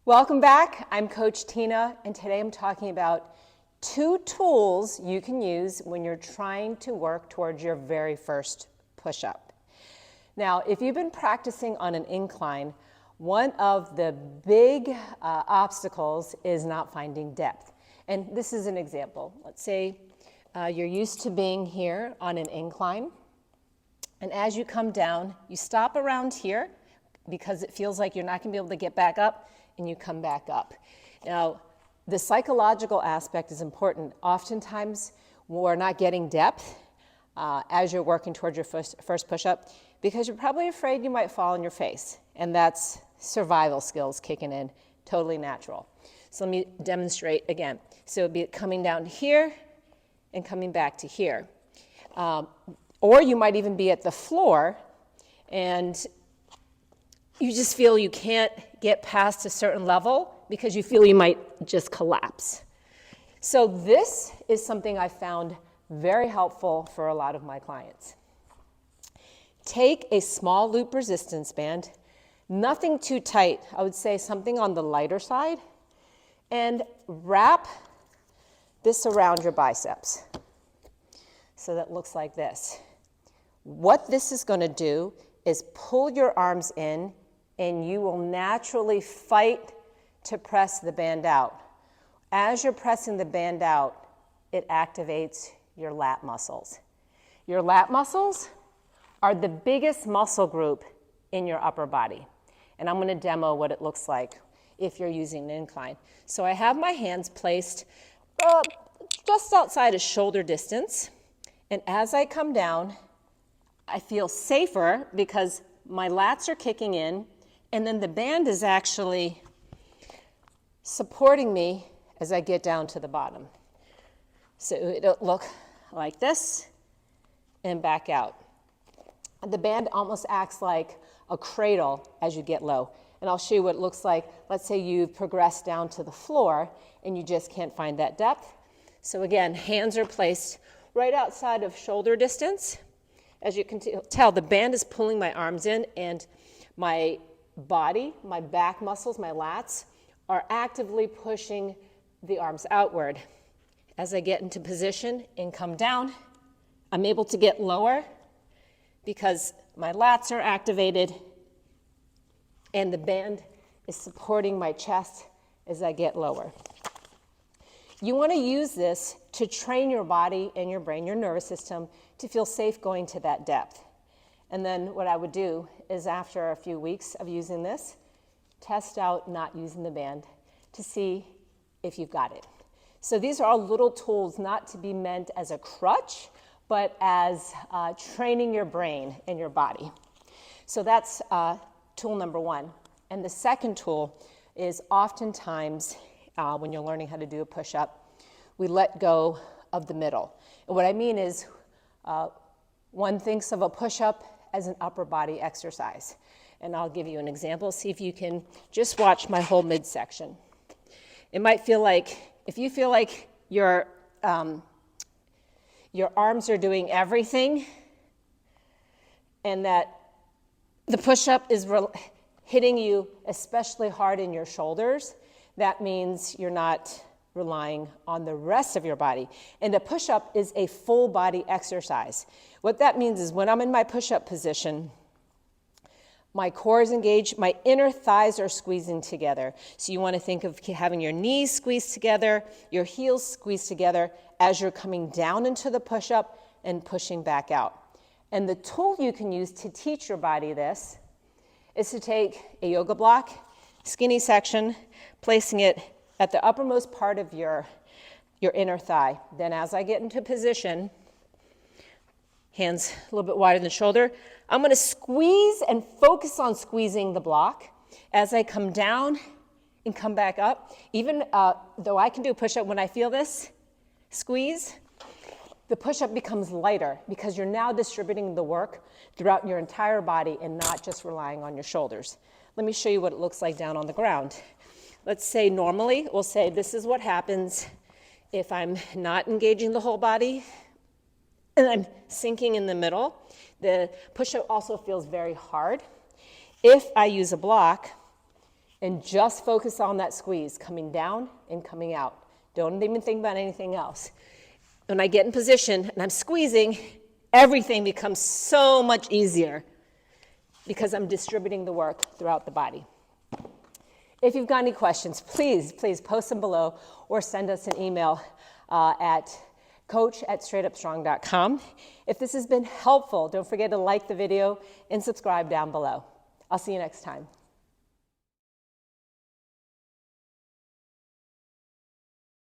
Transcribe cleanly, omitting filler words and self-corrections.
Welcome back. I'm Coach Tina, and today I'm talking about 2 tools you can use when you're trying to work towards your very first push-up. Now, if you've been practicing on an incline, one of the big obstacles is not finding depth. And this is an example. Let's say you're used to being here on an incline, and as you come down, you stop around here because it feels like you're not going to be able to get back up, and you come back up. Now, the psychological aspect is important. Oftentimes, we're not getting depth as you're working towards your first push-up because you're probably afraid you might fall on your face, and that's survival skills kicking in, totally natural. So let me demonstrate again. So it'd be coming down here and coming back to here. Or you might even be at the floor and you just feel you can't get past a certain level because you feel you might just collapse. So this is something I found very helpful for a lot of my clients. Take a small loop resistance band, nothing too tight, I would say something on the lighter side, and wrap this around your biceps. So that looks like this. What this is going to do is pull your arms in, and you will naturally fight to press the band out. As you're pressing the band out, it activates your lat muscles. Your lat muscles are the biggest muscle group in your upper body. And I'm going to demo what it looks like if you're using an incline. So I have my hands placed just outside of shoulder distance. And as I come down, I feel safer because my lats are kicking in, and then the band is actually supporting me as I get down to the bottom. So it'll look like this and back out. The band almost acts like a cradle as you get low. And I'll show you what it looks like. Let's say you've progressed down to the floor and you just can't find that depth. So again, hands are placed right outside of shoulder distance. As you can tell, the band is pulling my arms in, and my body, my back muscles, my lats, are actively pushing the arms outward. As I get into position and come down, I'm able to get lower because my lats are activated and the band is supporting my chest as I get lower. You want to use this to train your body and your brain, your nervous system, to feel safe going to that depth. And then what I would do is, after a few weeks of using this, test out not using the band to see if you've got it. So these are all little tools not to be meant as a crutch, but as training your brain and your body. So that's tool number 1. And the second tool is oftentimes when you're learning how to do a push-up, we let go of the middle. And what I mean is one thinks of a push-up as an upper body exercise. And I'll give you an example. See if you can just watch my whole midsection. It might feel like, if you feel like your arms are doing everything and that the push-up is hitting you especially hard in your shoulders, that means you're not relying on the rest of your body. And a push-up is a full body exercise. What that means is when I'm in my push-up position, my core is engaged, my inner thighs are squeezing together. So you want to think of having your knees squeezed together, your heels squeezed together as you're coming down into the push-up and pushing back out. And the tool you can use to teach your body this is to take a yoga block, skinny section, placing it at the uppermost part of your inner thigh. Then as I get into position, hands a little bit wider than the shoulder, I'm going to squeeze and focus on squeezing the block. As I come down and come back up, even though I can do a push-up when I feel this squeeze, the push-up becomes lighter because you're now distributing the work throughout your entire body and not just relying on your shoulders. Let me show you what it looks like down on the ground. Let's say normally, we'll say this is what happens if I'm not engaging the whole body and I'm sinking in the middle. The push-up also feels very hard. If I use a block, And just focus on that squeeze, coming down and coming out. Don't even think about anything else. When I get in position and I'm squeezing, everything becomes so much easier because I'm distributing the work throughout the body. If you've got any questions, please post them below or send us an email at coach@straightupstrong.com. If this has been helpful, don't forget to like the video and subscribe down below. I'll see you next time.